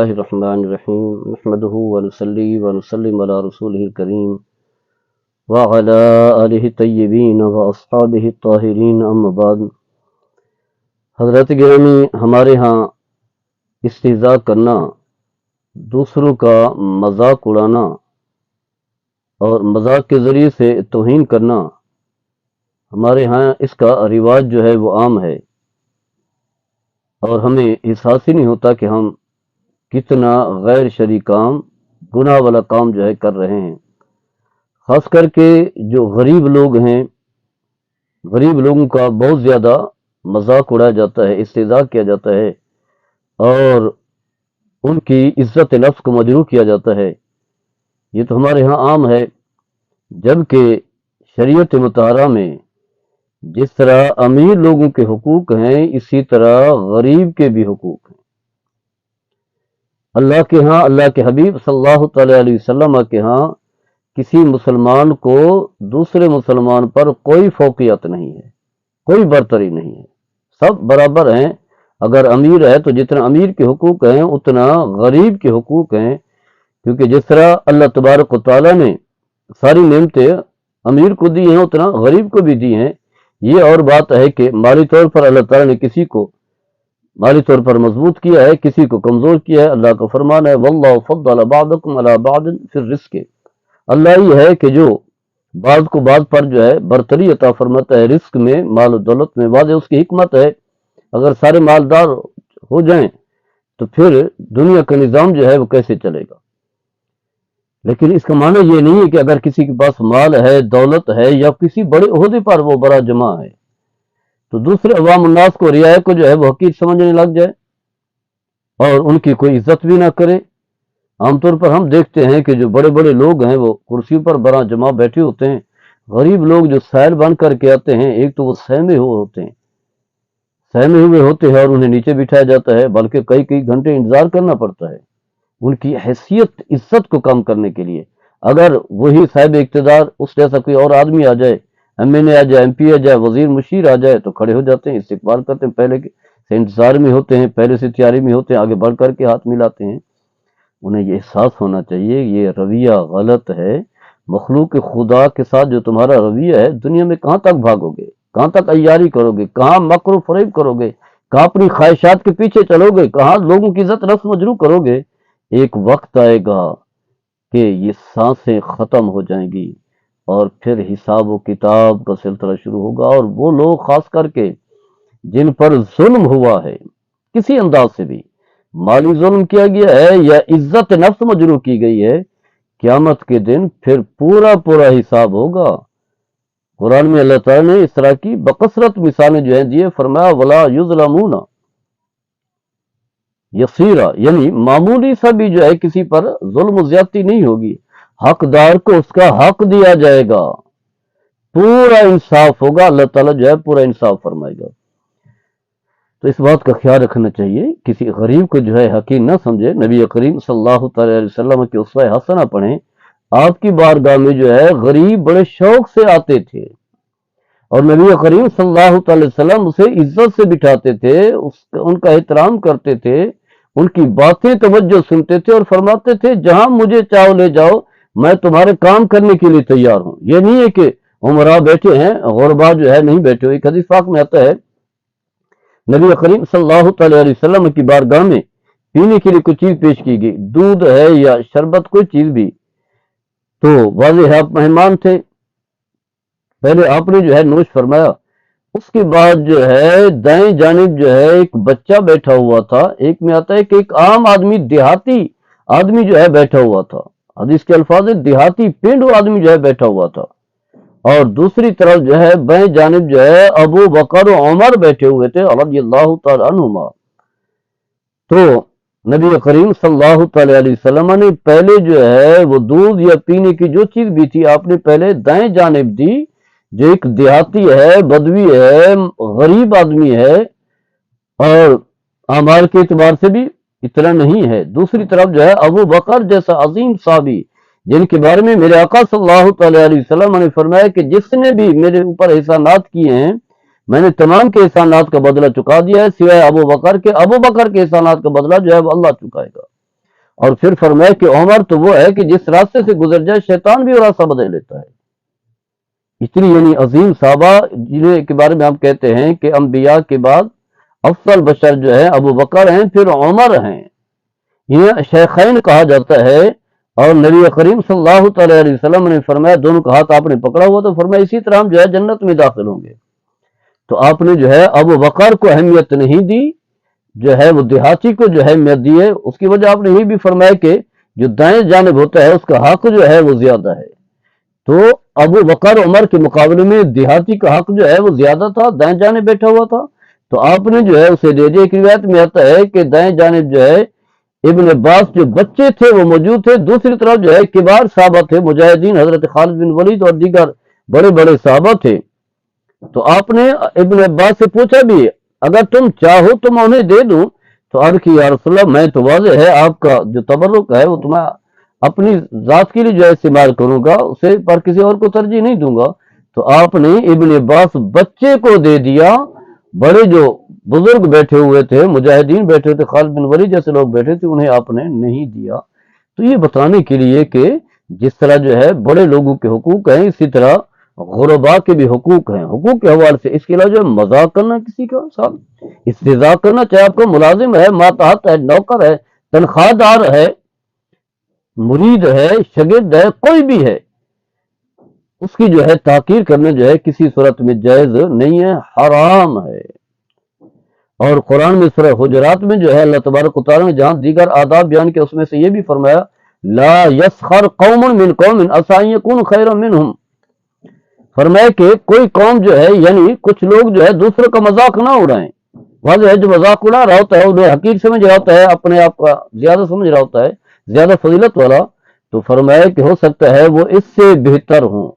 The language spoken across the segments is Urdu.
اللہ الرحمن الرحیم نحمده ونصلی ونسلم علی رسولہ الکریم وعلی آلہ الطیبین واصحابہ الطاہرین اما بعد۔ حضرت گرامی، ہمارے ہاں استہزاء کرنا، دوسروں کا مذاق اڑانا اور مذاق کے ذریعے سے توہین کرنا، ہمارے ہاں اس کا رواج جو ہے وہ عام ہے، اور ہمیں احساس ہی نہیں ہوتا کہ ہم کتنا غیر شرعی کام، گناہ والا کام جو ہے کر رہے ہیں۔ خاص کر کے جو غریب لوگ ہیں، غریب لوگوں کا بہت زیادہ مذاق اڑایا جاتا ہے، استہزاء کیا جاتا ہے، اور ان کی عزت نفس کو مجروح کیا جاتا ہے۔ یہ تو ہمارے ہاں عام ہے، جبکہ شریعت مطہرہ میں جس طرح امیر لوگوں کے حقوق ہیں، اسی طرح غریب کے بھی حقوق ہیں۔ اللہ کے ہاں، اللہ کے حبیب صلی اللہ تعالی علیہ وسلم کے ہاں کسی مسلمان کو دوسرے مسلمان پر کوئی فوقیت نہیں ہے، کوئی برتری نہیں ہے، سب برابر ہیں۔ اگر امیر ہے تو جتنا امیر کے حقوق ہیں اتنا غریب کے حقوق ہیں، کیونکہ جس طرح اللہ تبارک و تعالیٰ نے ساری نعمتیں امیر کو دی ہیں اتنا غریب کو بھی دی ہیں۔ یہ اور بات ہے کہ مالی طور پر اللہ تعالیٰ نے کسی کو مالی طور پر مضبوط کیا ہے، کسی کو کمزور کیا ہے۔ اللہ کا فرمان ہے واللہ فضل بعضکم علی بعض فی الرزق۔ اللہ ہی ہے کہ جو بعض کو بعض پر جو ہے برتری عطا فرماتا ہے رزق میں، مال و دولت میں۔ واضح اس کی حکمت ہے، اگر سارے مالدار ہو جائیں تو پھر دنیا کا نظام جو ہے وہ کیسے چلے گا؟ لیکن اس کا معنی یہ نہیں ہے کہ اگر کسی کے پاس مال ہے، دولت ہے، یا کسی بڑے عہدے پر وہ بڑا جمع ہے تو دوسرے عوام الناس کو، رعایا کو جو ہے وہ حقیر سمجھنے لگ جائے اور ان کی کوئی عزت بھی نہ کرے۔ عام طور پر ہم دیکھتے ہیں کہ جو بڑے بڑے لوگ ہیں وہ کرسیوں پر بڑا جمع بیٹھے ہوتے ہیں، غریب لوگ جو سائل بن کر کے آتے ہیں، ایک تو وہ سہمے ہوئے ہوتے ہیں اور انہیں نیچے بٹھایا جاتا ہے، بلکہ کئی کئی گھنٹے انتظار کرنا پڑتا ہے ان کی حیثیت عزت کو کم کرنے کے لیے۔ اگر وہی صاحب اقتدار اس جیسا کوئی اور آدمی آ جائے، ایم این اے آ جائے، ایم پی آ جائے، وزیر مشیر آ جائے، تو کھڑے ہو جاتے ہیں، استقبال کرتے ہیں، پہلے سے انتظار میں ہوتے ہیں، پہلے سے تیاری میں ہوتے ہیں، آگے بڑھ کر کے ہاتھ ملاتے ہیں۔ انہیں یہ احساس ہونا چاہیے یہ رویہ غلط ہے۔ مخلوق خدا کے ساتھ جو تمہارا رویہ ہے، دنیا میں کہاں تک بھاگو گے، کہاں تک عیاری کرو گے، کہاں مکر و فریب کرو گے، کہاں اپنی خواہشات کے پیچھے چلو گے، کہاں لوگوں کی عزت نفس مجروح کرو گے؟ ایک وقت آئے گا کہ یہ سانسیں ختم ہو جائیں گی اور پھر حساب و کتاب کا سلسلہ شروع ہوگا، اور وہ لوگ خاص کر کے جن پر ظلم ہوا ہے کسی انداز سے بھی، مالی ظلم کیا گیا ہے یا عزت نفس مجروح کی گئی ہے، قیامت کے دن پھر پورا حساب ہوگا۔ قرآن میں اللہ تعالیٰ نے اس طرح کی بکثرت مثالیں جو ہیں دیے، فرمایا ولا یظلمون یسیرا، یعنی معمولی سا بھی جو ہے کسی پر ظلم و زیادتی نہیں ہوگی، حقدار کو اس کا حق دیا جائے گا، پورا انصاف ہوگا، اللہ تعالیٰ جو ہے پورا انصاف فرمائے گا۔ تو اس بات کا خیال رکھنا چاہیے، کسی غریب کو جو ہے حقیر نہ سمجھے۔ نبی کریم صلی اللہ تعالی علیہ وسلم کی اسوہ حسنہ پڑھیں، آپ کی بارگاہ میں جو ہے غریب بڑے شوق سے آتے تھے، اور نبی کریم صلی اللہ تعالی وسلم اسے عزت سے بٹھاتے تھے، ان کا احترام کرتے تھے، ان کی باتیں توجہ سنتے تھے، اور فرماتے تھے جہاں مجھے چاہو لے جاؤ، میں تمہارے کام کرنے کے لیے تیار ہوں۔ یہ نہیں ہے کہ عمراء بیٹھے ہیں، غربا جو ہے نہیں بیٹھے ہوئے۔ ایک حدیث پاک میں آتا ہے نبی کریم صلی اللہ تعالی علیہ وسلم کی بارگاہ میں پینے کے لیے کوئی چیز پیش کی گئی، دودھ ہے یا شربت، کوئی چیز بھی، تو واضح ہے آپ مہمان تھے، پہلے آپ نے جو ہے نوش فرمایا، اس کے بعد جو ہے دائیں جانب جو ہے ایک بچہ بیٹھا ہوا تھا۔ ایک میں آتا ہے کہ ایک عام آدمی، دیہاتی آدمی جو ہے بیٹھا ہوا تھا، حدیث کے الفاظ ہے دیہاتی پینڈو آدمی جو ہے بیٹھا ہوا تھا، اور دوسری طرف جو ہے بائیں جانب جو ہے ابو بکر و عمر بیٹھے ہوئے تھے رضی اللہ تعالی عنہما۔ تو نبی کریم صلی اللہ تعالی علیہ وسلم نے پہلے جو ہے وہ دودھ یا پینے کی جو چیز بھی تھی، آپ نے پہلے دائیں جانب دی، جو ایک دیہاتی ہے، بدوی ہے، غریب آدمی ہے، اور اعمال کے اعتبار سے بھی اتنا نہیں ہے۔ دوسری طرف جو ہے ابو بکر جیسا عظیم صحابی، جن کے بارے میں میرے آقا صلی اللہ تعالی علیہ وسلم نے فرمایا کہ جس نے بھی میرے اوپر احسانات کیے ہیں، میں نے تمام کے احسانات کا بدلہ چکا دیا ہے، سوائے ابو بکر کے۔ ابو بکر کے احسانات کا بدلہ جو ہے وہ اللہ چکائے گا۔ اور پھر فرمایا کہ عمر تو وہ ہے کہ جس راستے سے گزر جائے شیطان بھی وہ راستہ بدل لیتا ہے. اتنی یعنی عظیم صحابہ جنہیں کے بارے میں ہم کہتے ہیں کہ انبیاء کے بعد افضل بشر جو ہے ابو بکر ہیں، پھر عمر ہیں. یہ شیخین کہا جاتا ہے. اور نبی کریم صلی اللہ تعالی علیہ وسلم نے فرمایا، دونوں کا ہاتھ آپ نے پکڑا ہوا تو فرمایا اسی طرح ہم جو ہے جنت میں داخل ہوں گے. تو آپ نے جو ہے ابو بکر کو اہمیت نہیں دی، جو ہے وہ دیہاتی کو جو ہے اہمیت دی ہے. اس کی وجہ آپ نے یہ بھی فرمایا کہ جو دائیں جانب ہوتا ہے اس کا حق جو ہے وہ زیادہ ہے. تو ابو بکر عمر کے مقابلے میں دیہاتی کا حق جو ہے وہ زیادہ تھا، دائیں جانب بیٹھا ہوا تھا. تو آپ نے جو ہے اسے دے دیا. ایک روایت میں آتا ہے کہ دائیں جانب جو ہے ابن عباس جو بچے تھے وہ موجود تھے، دوسری طرف جو ہے کبار صحابہ تھے، مجاہدین حضرت خالد بن ولید اور دیگر بڑے بڑے صحابہ تھے. تو آپ نے ابن عباس سے پوچھا بھی، اگر تم چاہو تو میں انہیں دے دوں. تو عرض کی یا رسول اللہ، میں تو واضح ہے آپ کا جو تبرک ہے وہ تو میں اپنی ذات کے لیے جو ہے استعمال کروں گا، اسے پر کسی اور کو ترجیح نہیں دوں گا. تو آپ نے ابن عباس بچے کو دے دیا. بڑے جو بزرگ بیٹھے ہوئے تھے، مجاہدین بیٹھے ہوئے تھے، خالد بن ولید جیسے لوگ بیٹھے تھے، انہیں آپ نے نہیں دیا. تو یہ بتانے کے لیے کہ جس طرح جو ہے بڑے لوگوں کے حقوق ہیں، اسی طرح غرباء کے بھی حقوق ہیں. حقوق کے حوالے سے اس کے علاوہ جو ہے مذاق کرنا کسی کا ساتھ، استہزاء کرنا، چاہے آپ کا ملازم ہے، ماتحت ہے، نوکر ہے، تنخواہ دار ہے، مرید ہے، شاگرد ہے، کوئی بھی ہے، اس کی جو ہے تحقیر کرنا جو ہے کسی صورت میں جائز نہیں ہے، حرام ہے. اور قرآن میں سورہ حجرات میں جو ہے اللہ تبارک و تعالیٰ نے جہاں دیگر آداب بیان کیا اس میں سے یہ بھی فرمایا، لا یسخر قوم من قوم عسى ان يكونوا خيرا منهم. فرمایا کہ کوئی قوم جو ہے یعنی کچھ لوگ جو ہے دوسروں کا مذاق نہ اڑائیں. واضح ہے جو مذاق اڑا رہا ہوتا ہے انہیں حقیر سمجھ رہا ہوتا ہے، اپنے آپ کا زیادہ سمجھ رہا ہوتا ہے، زیادہ فضیلت والا. تو فرمایا کہ ہو سکتا ہے وہ اس سے بہتر ہوں.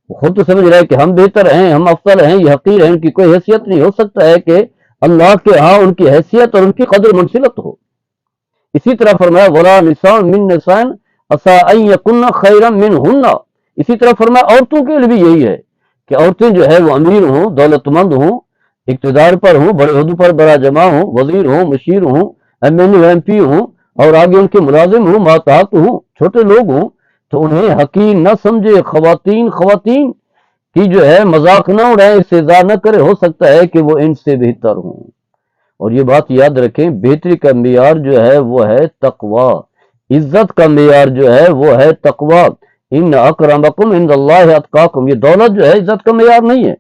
خود تو سمجھ رہا ہے کہ ہم بہتر ہیں، ہم افضل ہیں، یہ حقیر ہیں، ان کی کوئی حیثیت نہیں. ہو سکتا ہے کہ اللہ کے ہاں ان کی حیثیت اور ان کی قدر منزلت ہو. اسی طرح فرمایا ولا نساء من نساء عسى ان يكن خيرا منهن. اسی طرح فرمایا عورتوں کے لیے بھی یہی ہے کہ عورتیں جو ہے وہ امیر ہوں، دولت مند ہوں، اقتدار پر ہوں، بڑے عہدوں پر برا جمع ہوں، وزیر ہوں، مشیر ہوں، M N A M P ہوں، اور آگے ان کے ملازم ہوں، ماتحت ہوں، چھوٹے لوگ ہوں. تو انہیں حقیر نہ سمجھے. خواتین کی جو ہے مذاق نہ اڑائے، استہزاء نہ کرے. ہو سکتا ہے کہ وہ ان سے بہتر ہوں. اور یہ بات یاد رکھیں، بہتری کا معیار جو ہے وہ ہے تقوی. عزت کا معیار جو ہے وہ ہے تقوی. ان اکرمکم عند اللہ اتقاکم. یہ دولت جو ہے عزت کا معیار نہیں ہے.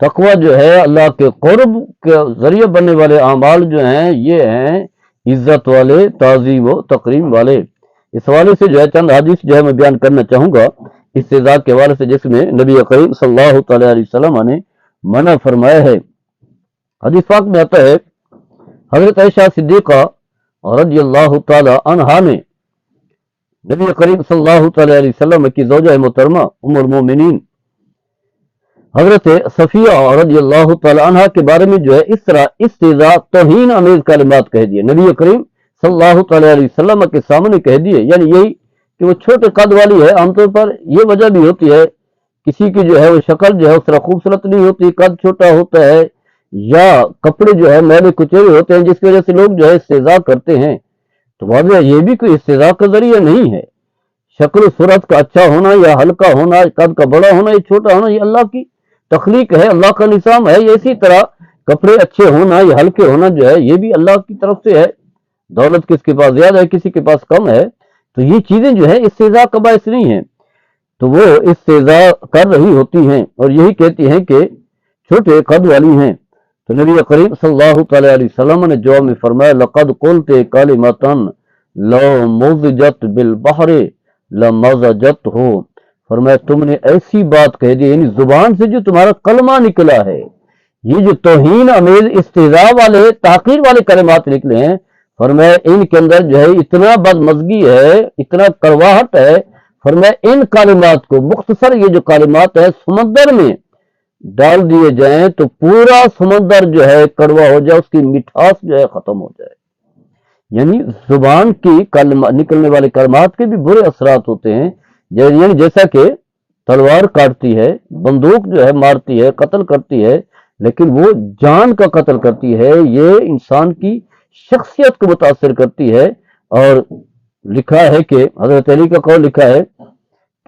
تقوی جو ہے اللہ کے قرب کے ذریعے بننے والے اعمال جو ہیں یہ ہیں عزت والے، تعظیم و تکریم والے. اس حوالے سے جو ہے چند حدیث جو ہے میں بیان کرنا چاہوں گا استہزاء کے حوالے سے، جس میں نبی کریم صلی اللہ تعالی علیہ وسلم نے منع فرمایا ہے. حدیث پاک میں آتا ہے حضرت عائشہ صدیقہ رضی اللہ تعالی عنہا نے نبی کریم صلی اللہ تعالی علیہ وسلم کی زوجہ محترمہ ام المومنین حضرت صفیہ رضی اللہ تعالی عنہا کے بارے میں جو ہے اس طرح استہزاء توہین آمیز کلمات کہہ دیے. نبی کریم صلی اللہ تعالی علیہ وسلم کے سامنے کہہ دیے. یعنی یہی کہ وہ چھوٹے قد والی ہے. عام طور پر یہ وجہ بھی ہوتی ہے، کسی کی جو ہے وہ شکل جو ہے اس طرح خوبصورت نہیں ہوتی، قد چھوٹا ہوتا ہے، یا کپڑے جو ہے میلے کچیلے ہوتے ہیں، جس کی وجہ سے لوگ جو ہے استہزاء کرتے ہیں. تو واضح یہ بھی کوئی استہزاء کا ذریعہ نہیں ہے. شکل و صورت کا اچھا ہونا یا ہلکا ہونا، قد کا بڑا ہونا یا چھوٹا ہونا، یہ اللہ کی تخلیق ہے، اللہ کا نظام ہے. یہ اسی طرح کپڑے اچھے ہونا یا ہلکے ہونا جو ہے یہ بھی اللہ کی طرف سے ہے. دولت کس کے پاس زیادہ ہے، کسی کے پاس کم ہے، تو یہ چیزیں جو ہے استہزاء کا باعث نہیں ہیں. تو وہ استہزاء کر رہی ہوتی ہیں اور یہی کہتی ہیں کہ چھوٹے قد والی ہیں. تو نبی کریم صلی اللہ تعالی علیہ وسلم نے جواب میں فرمایا لقد قلت کلمۃ لو مزجت بالبحر لمزجته. فرمایا تم نے ایسی بات کہہ دی، یعنی زبان سے جو تمہارا کلمہ نکلا ہے، یہ جو توہین امیز استہزاء والے تحقیر والے کلمات نکلے ہیں، فرمایا ان کے اندر جو ہے اتنا بدمزگی ہے، اتنا کڑواہٹ ہے. فرمایا ان کلمات کو مختصر یہ جو کلمات ہے سمندر میں ڈال دیے جائیں تو پورا سمندر جو ہے کڑوا ہو جائے، اس کی مٹھاس جو ہے ختم ہو جائے. یعنی زبان کی نکلنے والے کلمات کے بھی برے اثرات ہوتے ہیں. یعنی جیسا کہ تلوار کاٹتی ہے، بندوق جو ہے مارتی ہے، قتل کرتی ہے، لیکن وہ جان کا قتل کرتی ہے. یہ انسان کی شخصیت کو متاثر کرتی ہے. اور لکھا ہے کہ حضرت علی کا قول لکھا ہے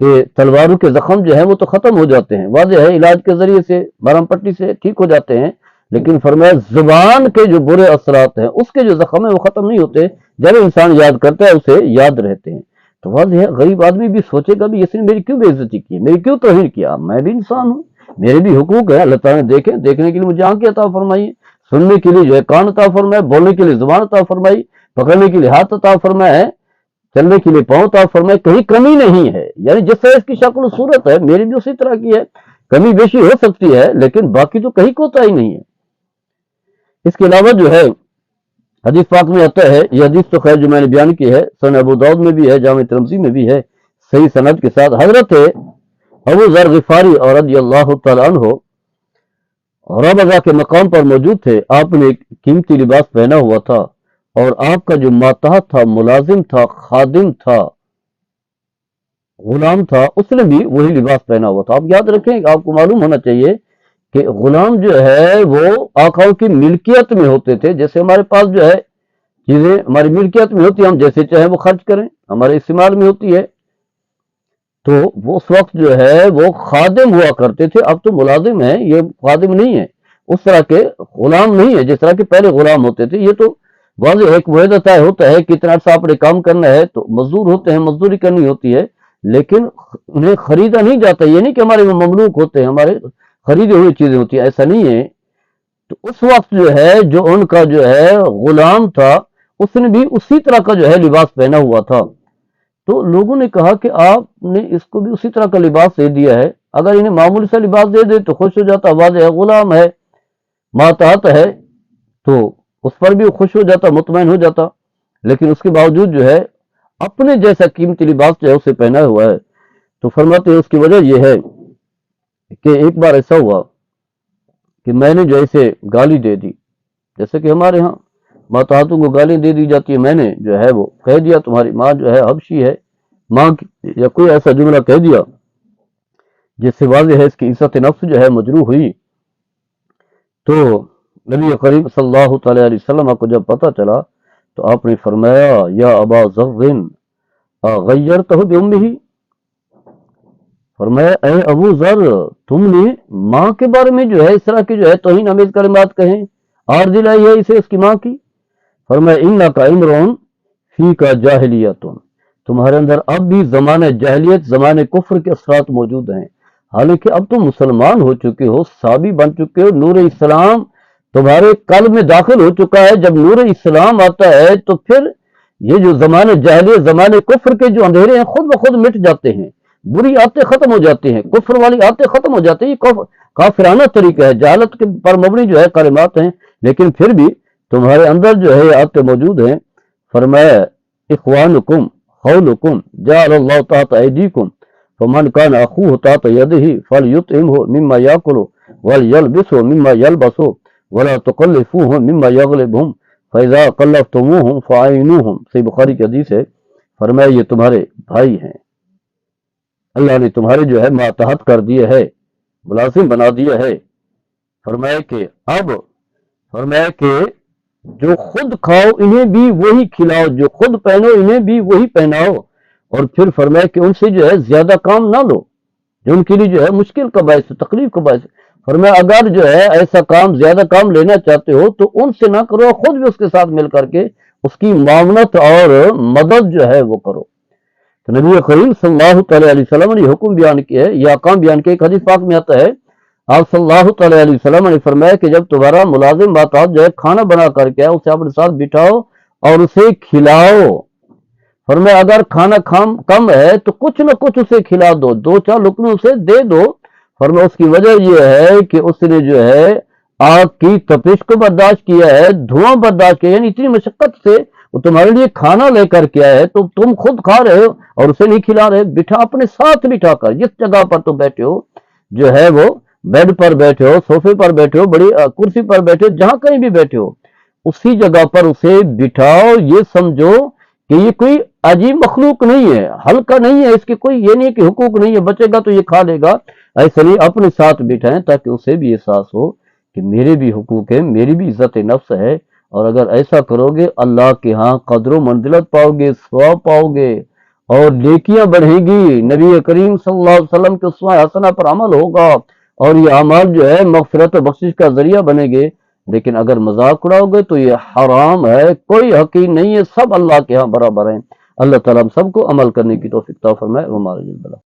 کہ تلواروں کے زخم جو ہیں وہ تو ختم ہو جاتے ہیں، واضح ہے علاج کے ذریعے سے مرہم پٹی سے ٹھیک ہو جاتے ہیں، لیکن فرمایا زبان کے جو برے اثرات ہیں اس کے جو زخم ہیں وہ ختم نہیں ہوتے، جب انسان یاد کرتا ہے اسے یاد رہتے ہیں۔ تو واضح ہے غریب آدمی بھی سوچے گا بھی اس نے میری کیوں بے عزتی کی، میری کیوں توہین کیا، میں بھی انسان ہوں، میرے بھی حقوق ہے، اللہ تعالیٰ نے دیکھنے کے لیے مجھے آنکھیں عطا فرمائی، سننے کے لیے جو ہے کان عطا فرمائے، بولنے کے لیے زبان عطا فرمائی، پکڑنے کے لیے ہاتھ عطا فرمایا ہے، چلنے کے لیے پاؤں عطا فرمائے، کہیں کمی نہیں ہے، یعنی جس طرح اس کی شکل و صورت ہے میری بھی اسی طرح کی ہے، کمی بیشی ہو سکتی ہے لیکن باقی تو کہیں کوتاہی نہیں ہے۔ اس کے علاوہ جو ہے حدیث پاک میں آتا ہے، یہ حدیث تو خیر جو میں نے بیان کی ہے سنن ابو داؤد میں بھی ہے، جامع ترمذی میں بھی ہے، صحیح سند کے ساتھ، حضرت ابو ذر غفاری اور رضی اللہ تعالیٰ عنہ ربضہ کے مقام پر موجود تھے، آپ نے ایک قیمتی لباس پہنا ہوا تھا اور آپ کا جو ماتحت تھا، ملازم تھا، خادم تھا، غلام تھا، اس نے بھی وہی لباس پہنا ہوا تھا۔ آپ یاد رکھیں، آپ کو معلوم ہونا چاہیے کہ غلام جو ہے وہ آقاؤں کی ملکیت میں ہوتے تھے، جیسے ہمارے پاس جو ہے چیزیں ہماری ملکیت میں ہوتی ہیں، ہم جیسے چاہیں وہ خرچ کریں، ہمارے استعمال میں ہوتی ہے، تو وہ اس وقت جو ہے وہ خادم ہوا کرتے تھے، اب تو ملازم ہیں، یہ خادم نہیں ہے، اس طرح کے غلام نہیں ہے جس طرح کے پہلے غلام ہوتے تھے۔ یہ تو واضح ایک معاہدہ طے ہوتا ہے کہ اتنا عرصہ آپ نے کام کرنا ہے، تو مزدور ہوتے ہیں، مزدوری کرنی ہوتی ہے، لیکن انہیں خریدا نہیں جاتا، یہ نہیں کہ ہمارے وہ مملوک ہوتے ہیں، ہمارے خریدی ہوئی چیزیں ہوتی ہیں، ایسا نہیں ہے۔ تو اس وقت جو ہے جو ان کا جو ہے غلام تھا، اس نے بھی اسی طرح کا جو ہے لباس پہنا ہوا تھا، تو لوگوں نے کہا کہ آپ نے اس کو بھی اسی طرح کا لباس دے دیا ہے، اگر انہیں معمولی سا لباس دے دے تو خوش ہو جاتا، واضح ہے غلام ہے، ماتحت ہے، تو اس پر بھی خوش ہو جاتا، مطمئن ہو جاتا، لیکن اس کے باوجود جو ہے اپنے جیسا قیمتی لباس جو ہے اسے پہنا ہوا ہے۔ تو فرماتے ہیں اس کی وجہ یہ ہے کہ ایک بار ایسا ہوا کہ میں نے جو اسے گالی دے دی، جیسے کہ ہمارے ہاں ماتحتوں کو گالی دے دی جاتی ہے، میں نے جو ہے وہ کہہ دیا تمہاری ماں جو ہے حبشی ہے، ماں کی یا کوئی ایسا جملہ کہہ دیا جس سے واضح ہے اس کی عزت نفس جو ہے مجروح ہوئی۔ تو نبی کریم صلی اللہ تعالیٰ علیہ وسلم کو جب پتہ چلا تو آپ نے فرمایا یا ابا ذر غیرتہ بامہ، فرمایا اے ابو ذر تم نے ماں کے بارے میں جو ہے اس طرح کی جو ہے توہین آمیز کلمات کہیں، آر دلائی ہے اسے اس کی ماں کی۔ فرمایا انک امرؤ فیک جاہلیۃ، تمہارے اندر اب بھی زمانہ جاہلیت، زمانہ کفر کے اثرات موجود ہیں، حالانکہ اب تم مسلمان ہو چکے ہو، صحابی بن چکے ہو، نور اسلام تمہارے قلب میں داخل ہو چکا ہے، جب نور اسلام آتا ہے تو پھر یہ جو زمانہ جاہلیت، زمانہ کفر کے جو اندھیرے ہیں خود بخود مٹ جاتے ہیں، بری عادتیں ختم ہو جاتی ہیں، کفر والی عادتیں ختم ہو جاتی ہیں، یہ کافرانہ طریقہ ہے، جہالت کے پر مبنی جو ہے کلمات ہیں، لیکن پھر بھی تمہارے اندر جو ہے یہ عادتیں موجود ہیں۔ فرمایا اخوانکم خولکم جعل اللہ تحت ایدیکم فمن کان اخوہ تحت یدہ فلیطعمہ مما یاکل ولیلبسہ مما یلبس ولا تکلفوہ مما یغلبہم فاذا کلفتموہم فاعینوہم، صحیح بخاری کی حدیث ہے۔ فرمایا یہ تمہارے بھائی ہیں، اللہ نے تمہارے جو ہے ماتحت کر دیا ہے، ملازم بنا دیا ہے، فرمایا کہ اب فرمایا کہ جو خود کھاؤ انہیں بھی وہی کھلاؤ، جو خود پہنو انہیں بھی وہی پہناؤ، اور پھر فرمایا کہ ان سے جو ہے زیادہ کام نہ لو جو ان کے لیے جو ہے مشکل کا باعث ہے، تکلیف کا باعث ہے۔ فرمایا اگر جو ہے ایسا کام زیادہ کام لینا چاہتے ہو تو ان سے نہ کرو، خود بھی اس کے ساتھ مل کر کے اس کی معاونت اور مدد جو ہے وہ کرو۔ تو نبی کریم صلی اللہ تعالیٰ علیہ وسلم نے حکم بیان کیا ہے، یہ احکام بیان کیا، ایک حدیث پاک میں آتا ہے آپ صلی اللہ تعالیٰ علیہ وسلم نے فرمایا کہ جب تمہارا ملازم ماتحت جو ہے کھانا بنا کر کے اسے اپنے ساتھ بٹھاؤ اور اسے کھلاؤ، فرمایا اگر کھانا کم ہے تو کچھ نہ کچھ اسے کھلا دو، دو چار لقمے اسے دے دو۔ فرمایا اس کی وجہ یہ ہے کہ اس نے جو ہے آگ کی تپش کو برداشت کیا ہے، دھواں برداشت کیا، یعنی اتنی مشقت سے وہ تمہارے لیے کھانا لے کر کے آیا ہے تو تم خود کھا رہے ہو اور اسے نہیں کھلا رہے، بٹھا اپنے ساتھ بٹھا کر، جس جگہ پر تم بیٹھے ہو، جو ہے وہ بیڈ پر بیٹھے ہو، صوفے پر بیٹھے ہو، بڑی کرسی پر بیٹھے ہو، جہاں کہیں بھی بیٹھے ہو، اسی جگہ پر اسے بٹھاؤ، یہ سمجھو کہ یہ کوئی عجیب مخلوق نہیں ہے، ہلکا نہیں ہے، اس کے کوئی یہ نہیں کہ حقوق نہیں ہے، بچے گا تو یہ کھا لے گا، ایسا نہیں، اپنے ساتھ بٹھائیں تاکہ اسے بھی احساس ہو کہ میرے بھی حقوق ہیں، میری بھی عزت نفس ہے، اور اگر ایسا کرو گے اللہ کے ہاں قدر و منزلت پاؤ گے، ثواب پاؤ گے، اور نیکیاں بڑھیں گی، نبی کریم صلی اللہ علیہ وسلم کے اسوہ حسنہ پر عمل ہوگا، اور یہ اعمال جو ہے مغفرت و بخشش کا ذریعہ بنے گے۔ لیکن اگر مذاق اڑاؤ گے تو یہ حرام ہے، کوئی حقیر نہیں ہے، سب اللہ کے ہاں برابر ہیں۔ اللہ تعالیٰ ہم سب کو عمل کرنے کی توفیق عطا فرمائے۔ وما علینا